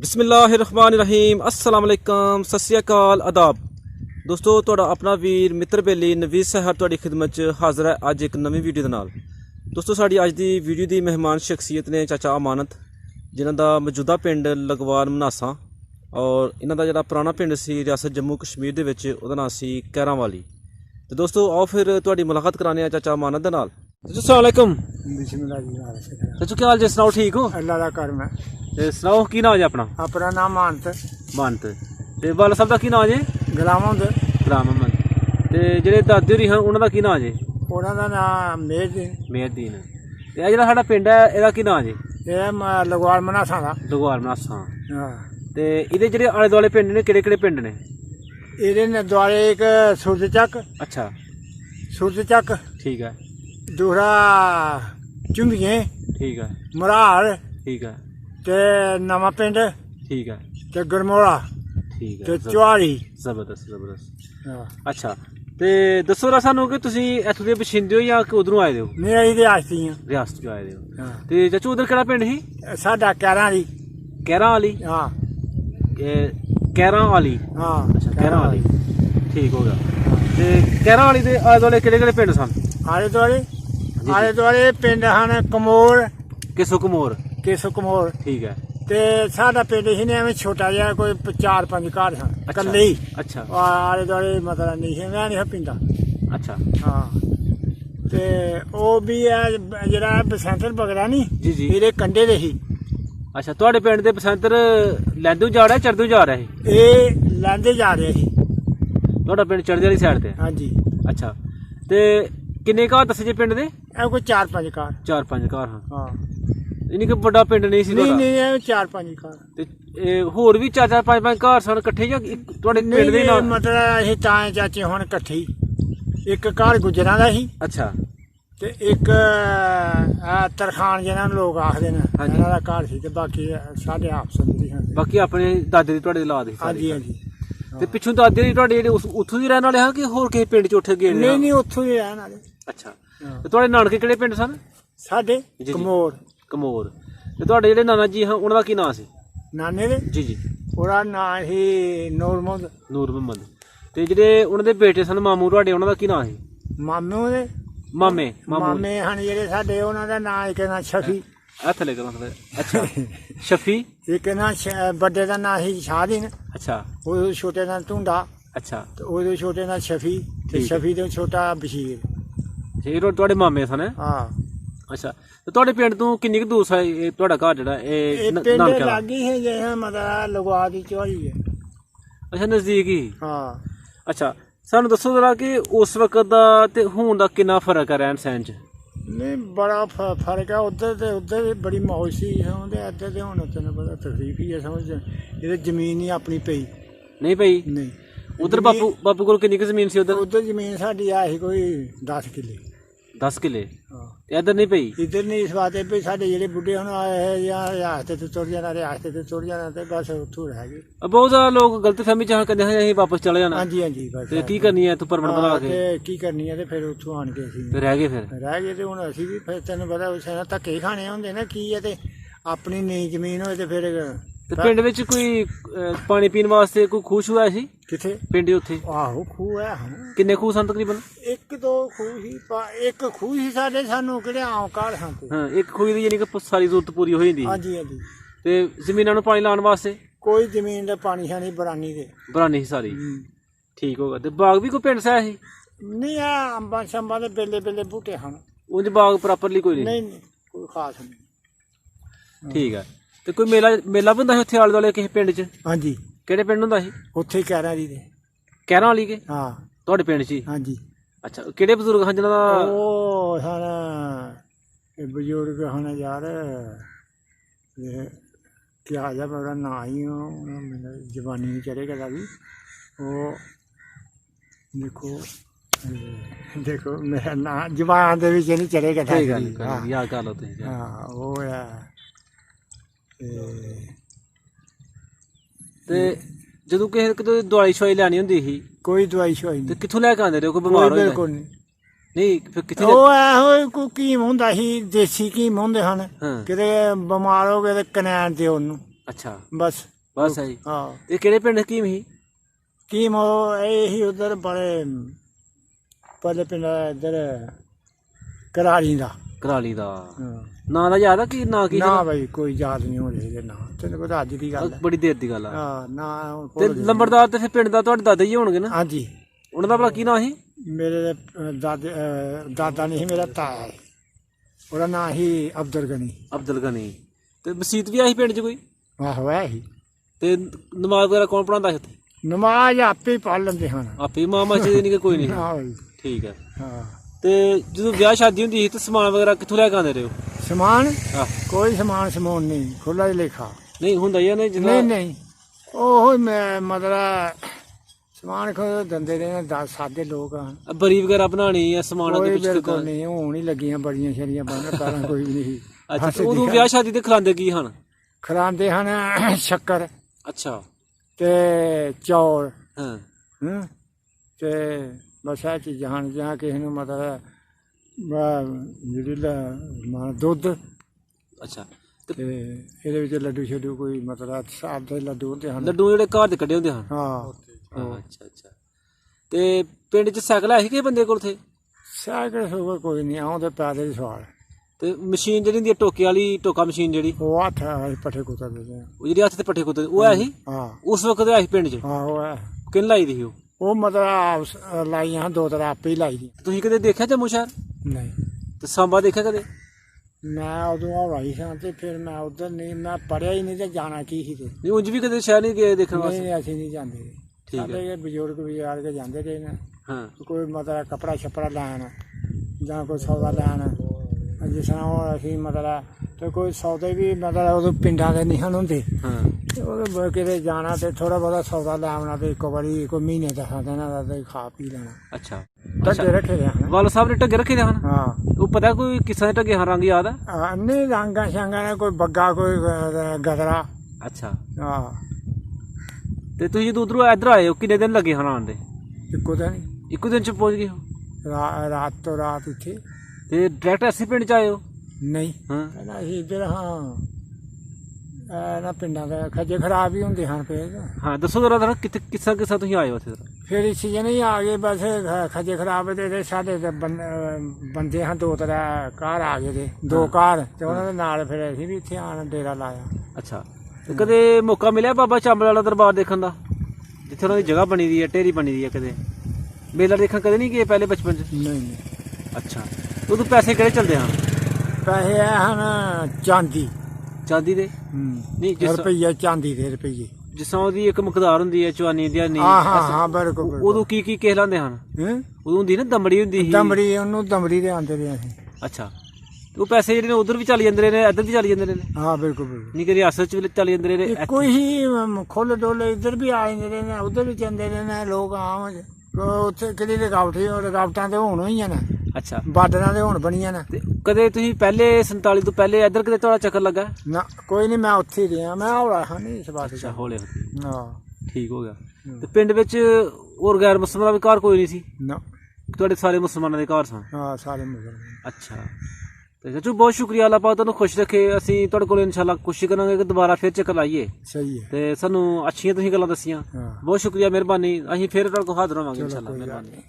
बिस्मिल्लाहिर्रहमानिर्रहीम अस्सलाम वालेकुम सत श्री अकाल आदाब दोस्तों तुहाडा अपना वीर मित्र बेली नवीद सहर तुहाडी खिदमत च हाज़र है अज एक नवी वीडियो दे नाल। दोस्तों साडी अज दी वीडियो दी मेहमान शख्सियत ने चाचा अमानत जिन्हां दा मौजूदा पिंड लगवाल minhasan और इन्हां दा जिहड़ा पुराना पिंड सी रियासत जम्मू कश्मीर दे विच उहदा नाम सी केरांवाली। तो दोस्तों आओ फिर तुहाडी मुलाकात कराने चाचा अमानत दे नाल। अस्सलाम वालेकुम चाचू क्या हाल जे सनाओ ठीक हो? अल्लाह दा करम है। ते सनाओ की नाम जे अपना? अपना नाम मानत मानत ते वाला साहब दा की नाम जे? गुलाम हुंद गुलाम अहमद ते जेह्ड़े दादे होरी हन उन्हां दा की नाम जे? उन्हां दा नाम मेहरदीन ते आ जेह्ड़ा साडा पिंड है एह्दा की नाम जे? एह् लगवाल minhasan दा। लगवाल minhasan हां ते इहदे जेह्ड़े आले दुआले पिंड ने केह्ड़े पिंड ने? एह्दे ने दुआरे एक सूरज चक। अच्छा सूरज चक ठीक है। दूसरा चुंबिये ठीक है। मराल ठीक है ते नवा पिंड ठीक है ते गरमोड़ा ठीक है ते चुआड़ी। जबरदस्त जबरदस्त। हां अच्छा ते दस्सो रा सानू कि तुसीं इत्थों दे बशिंदे हो जां उधरों आए दे हो? मैं आई दे आस्ती हां रियासत चों आए दे हो। हां ते चाचू उधर केह्ड़ा पिंड ही? साडा कैरांवाली। केरांवाली हां केरांवाली। हां अच्छा केरांवाली ठीक हो गया। ते केरांवाली दे आले दुआले केह्ड़े पिंड सन? आले दुआले पिंड हन कमोर किसो कमोर केसो कमोर ठीक है ते साडा पिंड ही ने एवं छोटा जिहा कोई 4-5 घर सन कल्ले ही। अच्छा आले दुआले मतलब नहीं है मैं नहीं पींदा। अच्छा हाँ ते ओह भी है जेह्ड़ा बसंतर बगड़ा नी जी जी एह्दे कंढे दे ही। अच्छा तुहाडे पिंड दे बसंतर लैंदू जा रहा है चढ़दू जा रहा है? एह् लैंदे जा रहे ही। तुहाडा पिंड चढ़दे आह्ली साइड ते? हाँ जी। अच्छा ते किन्ने घर दस्से जे पिंड दे? एह् कोई 4-5 घर। 4-5 घर हाँ। हाँ इन्नी कोई बड़ा पिंड नहीं सी नहीं तुहाडा? नहीं एह् 4-5 घर ते होर भी 4-4 5-5 घर सन इकट्ठे जां तुहाडे पिंड दे नाल? मतलब असीं ताए चाचे हुण कट्ठे ही। एक घर गुज्जरां दा ही अच्छा ते एक तरखान जिन्हां नूं लोग आखदे न इन्हां दा घर सी ते बाकी साढ़े आपस दी सन। बाकी अपने दादे दी तुहाडे दी लाद ही हाँ जी हाँ जी। ते पिछों दादे दी तुहाडे जेह्ड़े उत्थों दी रहण वाले हां कि होर किसे पिंड च उत्थे गए नहीं नहीं उत्थों ही रहण वाले। अच्छा ते तुहाडे नानके केह्ड़े पिंड सन? साढ़े कमोर। कमोर ते तुहाडे जेह्ड़े नाना जी हां उन्हां दा की नाम सी? नाने दे जी जी ओह्दा नां ही नूर मोहम्मद ते जेह्ड़े उन्हां दे बेटे सन मामू तुहाडे उन्हां दा की नाम ही? मामू दे मामे मामे हन जेह्ड़े साढ़े उन्हां दा नां इक नां शफी। हत्थ ले करो अच्छा शफी इक नां बड्डे दा नां ही शाहदीन। अच्छा ओह्दे छोटे दा धुंडा अच्छा ते ओह्दे छोटे दा शफी ते शफी दे छोटा बशीर। ये तुहाडे मामे सन? हाँ अच्छा ते तुहाडे पिंड तो किन्नी क दूर सा तुहाडा घर जेह्ड़ा एह् पिंड लागी है जि'यां मतलब लगवा दी चौड़ी है। अच्छा नजदीक ही। हाँ अच्छा सानू दस्सो जरा कि उस वक्त दा ते हुण दा किन्ना फर्क है रहन सहन च? नहीं बड़ा फर्क है। उधर भी बड़ी मौज सी समझते इधर ते हुण तैनूं पता तकलीफ ही है समझ इधर जमीन ही अपनी पेई नहीं पई? नहीं उधर बापू कोल किन्नी क जमीन सी उधर? उधर जमीन साडी है ही कोई 10 किले। 10 किले हाँ ते इधर नहीं पई? इधर नहीं इस बात भी साढ़े जेह्ड़े बुढ़े हूँ रियासत ते तुर जाना रियासत ते तुर जाना ते बस उत्थों रह गए। बहुत ज्यादा लोग गलत फहमी च कहते हैं असीं वापस चले जाना। हाँ जी हाँ जी बस ते की करनी है तू परमट बना के? ते की करनी है ते फिर उत्थों आन के असीं ते रह गए फिर? रह गए ते हुण असीं भी फिर तैनूं पता उस धक्के ही खाने होंदे ना की है ते अपनी नेईं जमीन होए ते फिर ते पिंड विच कोई पानी पीण वास्ते कोई खूह शूह है सी? किथे पिंड उत्थे आहो खूह है। किन्ने खूह सन तकरीबन? एक दो खूह ही एक खूह ही साढ़े सानू किहड़े आम घर सन ते। हाँ एक खूह दी यानी कि सारी जरूरत पूरी हो जांदी? हाँ जी हाँ जी। ते जमीनां नूं पानी लाने वास्ते? कोई जमीन दा पानी शानी बरानी दे बरानी ही सारी ठीक होगा। ते बाग भी कोई पिंड सा है? नहीं है अंबा शंबा दे बेले बेले बूटे हन। उंज बाग प्रॉपरली कोई नहीं नहीं कोई खास नहीं। ठीक है ते कोई मेला मेला भी हुंदा सी उत्थे आले दुआले किसे पिंड च? हाँ जी किहड़े पिंड हुंदा सी? उत्थे ही कैरांवाली दे। केरांवाली के? हाँ तुहाडे पिंड च ही? हाँ जी। अच्छा किहड़े बजुर्ग हैं जिन्हां दा? ओह सारा बजुर्ग हन यार क्या जा मेरा नां ही जवानी में चढ़े गया भी वो देखो देखो मेरा नां जवान दे विच नहीं चढ़े गया। ठीक है याद कर लो तुसीं। हाँ वो है ते जदों किसे कितों दवाई शवाई लैनी हुंदी ही कोई दवाई शवाई ते नहीं कित्थों लै के आंदे रहे? कोई बमार होई बिल्कुल नहीं। नहीं फिर कित्थे ਉਹ ਇਹੋ ਕੋਈ ਕੀਮ ਹੁੰਦਾ ਸੀ ਦੇਸੀ ਕੀਮ ਹੁੰਦੇ ਹਨ ਹਾਂ। ਕਿਤੇ ਬਿਮਾਰ ਹੋ ਗਏ ਤੇ ਕਨੈਨ ਤੇ ਉਹਨੂੰ ਅੱਛਾ ਬਸ ਬਸ ਹੈ ਜੀ। ਹਾਂ ਇਹ ਕਿਹੜੇ ਪਿੰਡ ਹਕੀਮ ਸੀ? ਕੀਮ ਉਹ ਇਹ ਹੀ ਉਧਰ ਬੜੇ ਪਹਿਲੇ ਪਿੰਡ ਇੱਧਰ ਕਰਾਲੀ ਦਾ। ਕਰਾਲੀ ਦਾ ਹਾਂ। ਨਾਂ ਦਾ ਯਾਦ ਆ ਕੀ ਨਾਂ ਕੀ ਨਾ ਬਈ ਕੋਈ ਯਾਦ ਨਹੀਂ ਹੋ ਰਿਹਾ ਇਹਦੇ ਨਾਂ, ਤੈਨੂੰ ਪਤਾ ਅੱਜ ਦੀ ਗੱਲ ਹੈ। ਬੜੀ ਦੇਰ ਦੀ ਗੱਲ ਆ। ਹਾਂ ਨਾ ਹੁਣ ਤੇ ਭੁੱਲ ਗਏ। ਲੰਬੜਦਾਰ ਤੇ ਫਿਰ ਪਿੰਡ ਦਾ ਤੁਹਾਡੇ ਦਾਦਾ ਜੀ ਹੋਣਗੇ ਨਾ? ਹਾਂਜੀ ਉਹਨਾਂ ਦਾ ਭਲਾ ਕੀ ਨਾਂ ਸੀ? ਮੇਰੇ ਦਾਦਾ ਨਹੀਂ ਸੀ, ਮੇਰਾ ਤਾਇਆ ਹੈ, ਉਹਦਾ ਨਾਂ ਸੀ ਅਬਦੁਲ ਗਨੀ। ਅਬਦੁਲ ਗਨੀ। ਤੇ ਮਸੀਤ ਵੀ ਆਹੀ ਪਿੰਡ 'ਚ ਕੋਈ? ਆਹੋ ਹੈ ਹੀ। ਤੇ ਨਮਾਜ਼ ਵਗੈਰਾ ਕੌਣ ਪੜਾਉਂਦਾ ਸੀ ਉੱਥੇ? ਨਮਾਜ਼ ਆਪੇ ਹੀ ਪੜ੍ਹ ਲੈਂਦੇ ਹਨ। ਆਪੇ ਮਾਂ ਮਸਜਿਦ ਨਹੀਂ ਕਿ ਕੋਈ ਨਹੀਂ? ਹਾਂ ਬਈ। ਠੀਕ ਹੈ। ਹਾਂ ਤੇ ਜਦੋਂ ਵਿਆਹ ਸ਼ਾਦੀ ਹੁੰਦੀ ਸੀ ਤੇ ਸਮਾਨ ਵਗੈਰਾ ਕਿੱਥੋਂ ਲੈ ਕੇ ਆਉਂਦੇ ਰਹੇ ਹੋ? ਸਮਾਨ ਆਹ ਕੋਈ ਸਮਾਨ ਨਹੀਂ, ਖੁੱਲਾ ਹੀ ਲੇਖਾ। ਨਹੀਂ ਹੁੰਦਾ ਹੀ ਆ ਨਹੀਂ ਜਿੰਨਾ? ਨਹੀਂ ਉਹ ਮਤਲਬ ਸਮਾਨ ਖੋ ਦਿੰਦੇ ਰਹੇ 10 ਸਾਦੇ ਲੋਕ ਆ। ਬਰੀ ਵਗੈਰਾ ਬਣਾਉਣੀ ਆ ਸਮਾਨ ਕੋਈ ਦੇ ਵਿੱਚ ਬਿਲਕੁਲ ਨਹੀਂ, ਹੁਣ ਹੀ ਲੱਗੀਆਂ ਬੜੀਆਂ ਸ਼ਰੀਆਂ ਬਣਨ, ਪਹਿਲਾਂ ਕੋਈ ਵੀ ਨਹੀਂ। ਅੱਛਾ ਤੇ ਉਦੋਂ ਵਿਆਹ ਸ਼ਾਦੀ ਤੇ ਖਿਲਾਉਂਦੇ ਕੀ ਹਨ? ਖਿਲਾਉਂਦੇ ਹਨ ਸ਼ੱਕਰ ਅੱਛਾ ਤੇ ਚੌਲ ਹਾਂ ਤੇ ਬਸ ਇਹ ਚੀਜ਼ਾਂ ਹਨ ਜਾਂ ਕਿਸੇ ਨੂੰ ਮਤਲਬ ਜਿਹੜੀ ਦੁੱਧ। ਅੱਛਾ ਤੇ ਇਹਦੇ ਵਿੱਚ ਲੱਡੂ ਛੱਡੂ ਕੋਈ ਮਤਲਬ ਸਾਦੇ ਲੱਡੂ ਹੁੰਦੇ ਹਨ। ਲੱਡੂ ਜਿਹੜੇ ਘਰ ਦੇ ਕੱਢੇ ਹੁੰਦੇ ਹਨ? ਹਾਂ। ਅੱਛਾ ਅੱਛਾ। ਤੇ ਪਿੰਡ 'ਚ ਸਾਈਕਲ ਹੈ ਸੀ ਕਿਸੇ ਬੰਦੇ ਕੋਲ ਉੱਥੇ? ਸਾਈਕਲ ਸੂਕਲ ਕੋਈ ਨਹੀਂ, ਆਉਂਦੇ ਪੈਦਲ ਹੀ ਸਵਾਲ। ਤੇ ਮਸ਼ੀਨ ਜਿਹੜੀ ਹੁੰਦੀ ਹੈ ਟੋਕੇ ਵਾਲੀ, ਟੋਕਾ ਮਸ਼ੀਨ ਜਿਹੜੀ ਉਹ ਹੱਥ ਪੱਠੇ ਕੁੱਤਰਦੇ ਨੇ, ਉਹ ਜਿਹੜੀ ਹੱਥ ਤੇ ਪੱਠੇ ਕੁੱਤੇ ਉਹ ਹੈ ਸੀ? ਹਾਂ ਉਸ ਵਕਤ ਆਇਆ ਸੀ ਪਿੰਡ 'ਚ? ਹਾਂ ਉਹ ਹੈ। ਕਿੰਨ ਲਾਈ ਦੀ ਸੀ ਉਹ ਮਤਲਬ ਲਾਈਆਂ ਦੋ ਤਰ੍ਹਾਂ ਆਪੇ ਹੀ ਲਾਈ ਦੀ। ਤੁਸੀਂ ਕਦੇ ਦੇਖਿਆ ਜੰਮੂ ਸ਼ਹਿਰ? ਨਹੀਂ ਤੇ ਸਾਂਬਾ ਦੇਖਿਆ ਕਦੇ? ਮੈਂ ਉਦੋਂ ਹਵਾਈ ਸਾਂ ਤੇ ਫਿਰ ਮੈਂ ਉਧਰ ਨਹੀਂ, ਮੈਂ ਪੜਿਆ ਹੀ ਨਹੀਂ ਤੇ ਜਾਣਾ ਕੀ ਸੀ ਤੇ। ਨਹੀਂ ਉਂਝ ਵੀ ਕਦੇ ਸ਼ਹਿਰ ਨਹੀਂ ਗਏ ਦੇਖਣ ਵਾਸਤੇ? ਨਹੀਂ ਅਸੀਂ ਨਹੀਂ ਜਾਂਦੇ। ਠੀਕ ਹੈ। ਸਾਡੇ ਬਜ਼ੁਰਗ ਵਿਚਾਰ ਕੇ ਜਾਂਦੇ ਰਹੇ ਨੇ। ਹਾਂ ਕੋਈ ਮਤਲਬ ਕੱਪੜਾ ਛੱਪੜਾ ਲੈਣ ਜਾਂ ਕੋਈ ਸੌਦਾ ਲੈਣ, ਜਿਸ ਤਰ੍ਹਾਂ ਉਹ ਅਸੀਂ ਮਤਲਬ ਤੇ ਕੋਈ ਸੌਦੇ ਵੀ ਮਤਲਬ ਉਦੋਂ ਪਿੰਡਾਂ ਦੇ ਨਹੀਂ ਹਨ ਹੁੰਦੇ। ਹਾਂ ਤੇ ਉਹਦੇ ਕਿਤੇ ਜਾਣਾ ਤੇ ਥੋੜਾ ਬਹੁਤਾ ਸੌਦਾ ਲੈ ਆਉਣਾ ਤੇ ਇੱਕ ਵਾਰੀ ਕੋਈ ਮਹੀਨੇ 10 ਦਿਨਾਂ ਦਾ ਤੇ ਖਾ ਪੀ ਲੈਣਾ। ਅੱਛਾ ਢੱਗੇ ਰੱਖੇ ਦੇ ਹਨ। ਵਾਲ ਸਾਹਿਬ ਨੇ ਢੱਗੇ ਰੱਖੇ ਦੇ ਹਨ? ਹਾਂ ਉਹ ਪਤਾ ਕੋਈ ਕਿਸਾਂ ਦੇ ਢੱਗੇ ਹਨ ਰੰਗ ਯਾਦ ਆ? ਨਹੀਂ ਰੰਗਾਂ ਸ਼ਾਂਗਾਂ ਨੇ ਕੋਈ ਬੱਗਾ ਕੋਈ ਗਦਰਾ। ਅੱਛਾ ਹਾਂ ਤੇ ਤੁਸੀਂ ਜਦੋਂ ਉਧਰੋਂ ਇੱਧਰ ਆਏ ਹੋ ਕਿੰਨੇ ਦਿਨ ਲੱਗੇ ਹਨ ਆਉਣ ਦੇ? ਇੱਕੋ ਦਿਨ ਇੱਕੋ ਦਿਨ 'ਚ ਪਹੁੰਚ ਗਏ ਹੋ? ਰਾਤ ਤੋਂ ਰਾਤ ਇੱਥੇ। ਤੇ ਡਾਇਰੈਕਟ ਐਸੀ ਪਿੰਡ 'ਚ ਆਏ ਹੋ? ਨਹੀਂ ਹਾਂ ਪਹਿਲਾਂ ਅਸੀਂ ਇੱਧਰ ਹਾਂ ਨਾ ਪਿੰਡਾਂ ਦਾ ਖੱਜੇ ਖਰਾਬ ਹੀ ਹੁੰਦੇ ਹਨ ਫਿਰ। ਹਾਂ ਦੱਸੋ ਜ਼ਰਾ ਜ਼ਰਾ ਕਿੱਥੇ ਕਿੱਸਾ ਤੁਸੀਂ ਆਏ ਹੋ ਉੱਥੇ? ਫਿਰ ਇਸ ਸੀਜ਼ਨ ਹੀ ਆ ਗਏ ਬਸ ਖੱਜੇ ਖਰਾਬ ਤੇ ਸਾਡੇ ਤੇ ਬੰਦੇ ਹਨ ਦੋ ਤਰ੍ਹਾਂ ਘਰ ਆ ਗਏ ਤੇ ਦੋ ਘਰ ਤੇ ਉਹਨਾਂ ਦੇ ਨਾਲ ਫਿਰ ਅਸੀਂ ਵੀ ਇੱਥੇ ਆਣ ਡੇਰਾ ਲਾਇਆ। ਅੱਛਾ ਤੇ ਕਦੇ ਮੌਕਾ ਮਿਲਿਆ ਬਾਬਾ ਚਾਂਬਲ ਵਾਲਾ ਦਰਬਾਰ ਦੇਖਣ ਦਾ, ਜਿੱਥੇ ਉਹਨਾਂ ਦੀ ਜਗ੍ਹਾ ਬਣੀ ਦੀ ਹੈ, ਢੇਰੀ ਬਣੀ ਦੀ ਹੈ? ਕਦੇ ਮੇਲਾ ਦੇਖਣ ਕਦੇ ਨਹੀਂ ਗਏ ਪਹਿਲੇ ਬਚਪਨ 'ਚ? ਨਹੀਂ ਅੱਛਾ ਉਦੋਂ ਪੈਸੇ ਕਿਹੜੇ ਚੱਲਦੇ ਹਨ? ਪੈਸੇ ਹਨ ਚਾਂਦੀ ਚਾਂਦੀ ਦੇ? ਨਹੀਂ ਜਿਸ ਰੁਪਈਆ ਚਾਂਦੀ ਦੇ ਰੁਪਈਏ। ਜਿਸ ਤਰ੍ਹਾਂ ਉਹਦੀ ਇੱਕ ਮਕਦਾਰ ਹੁੰਦੀ ਹੈ ਚਵਾਨੀ ਦੀ ਨਹੀਂ? ਹਾਂ ਬਿਲਕੁਲ। ਉਦੋਂ ਕੀ ਕੀ ਕਿਸ ਲਾਉਂਦੇ ਹਨ? ਉਦੋਂ ਹੁੰਦੀ ਨਾ ਦਮੜੀ ਹੁੰਦੀ ਸੀ? ਦਮੜੀ, ਉਹਨੂੰ ਦਮੜੀ ਦੇ ਆਉਂਦੇ ਰਹੇ ਅਸੀਂ। ਅੱਛਾ ਉਹ ਪੈਸੇ ਜਿਹੜੇ ਨੇ ਉਧਰ ਵੀ ਚੱਲ ਜਾਂਦੇ ਨੇ ਇੱਧਰ ਵੀ ਚੱਲ ਜਾਂਦੇ ਨੇ? ਹਾਂ ਬਿਲਕੁਲ ਬਿਲਕੁਲ। ਨਹੀਂ ਕਿ ਰਿਆਸਤ 'ਚ ਵੀ ਚੱਲ ਜਾਂਦੇ ਨੇ? ਕੋਈ ਹੀ ਖੁੱਲ ਡੋਲੇ ਇੱਧਰ ਵੀ ਆ ਜਾਂਦੇ ਨੇ, ਉੱਧਰ ਵੀ ਜਾਂਦੇ ਨੇ ਲੋਕ ਆਮ। ਉੱਥੇ ਕਿਹੜੀ ਰੁਕਾਵਟ ਸੀ? ਰੁਕਾਵਟਾਂ ਤੇ ਹੁਣ ਹੋਈਆਂ ਨੇ। ਅੱਛਾ ਬਾਰਡਰਾਂ ਤੇ ਹੁਣ ਬਣੀਆਂ ਨੇ। ਤੇ ਕਦੇ ਤੁਸੀਂ ਪਹਿਲੇ 47 ਤੋਂ ਪਹਿਲੇ ਇੱਧਰ ਕਿਤੇ ਤੁਹਾਡਾ ਚੱਕਰ ਲੱਗਾ? ਨਾ ਕੋਈ ਨਹੀਂ, ਮੈਂ ਉੱਥੇ ਹੀ ਰਿਹਾ, ਮੈਂ ਹੌਲਾ ਹਾਂ ਨਹੀਂ ਇਸ ਬਾਤ। ਅੱਛਾ ਹੌਲੇ ਹਾਂ ਠੀਕ ਹੋ ਗਿਆ। ਤੇ ਪਿੰਡ ਵਿੱਚ ਹੋਰ ਗੈਰ ਮੁਸਲਮਾਨਾਂ ਦਾ ਵੀ ਘਰ ਕੋਈ ਨਹੀਂ ਸੀ? ਨਾ ਤੁਹਾਡੇ ਸਾਰੇ ਮੁਸਲਮਾਨਾਂ ਦੇ ਘਰ ਸਨ? ਹਾਂ ਸਾਰੇ ਮੁਸਲਮਾਨ। ਅੱਛਾ ਤੇ ਚਾਚੂ ਬਹੁਤ ਸ਼ੁਕਰੀਆ, ਅੱਲਾਹ ਪਾਕ ਤੁਹਾਨੂੰ ਖੁਸ਼ ਰੱਖੇ। ਅਸੀਂ ਤੁਹਾਡੇ ਕੋਲ ਇਨਸ਼ਾਅੱਲਾ ਕੋਸ਼ਿਸ਼ ਕਰਾਂਗੇ ਕਿ ਦੁਬਾਰਾ ਫਿਰ ਚੱਕਰ ਲਾਈਏ। ਸਹੀ ਹੈ। ਤੇ ਸਾਨੂੰ ਅੱਛੀਆਂ ਤੁਸੀਂ ਗੱਲਾਂ ਦੱਸੀਆਂ, ਬਹੁਤ ਸ਼ੁਕਰੀਆ, ਮਿਹਰਬਾਨੀ। ਅਸੀਂ ਫਿਰ ਤੁਹਾਡੇ ਕੋਲ ਹਾਜ਼ਰ ਹੋਵਾਂਗੇ ਇਨਸ਼ਾਅੱਲਾ। ਮਿਹਰਬਾਨੀ।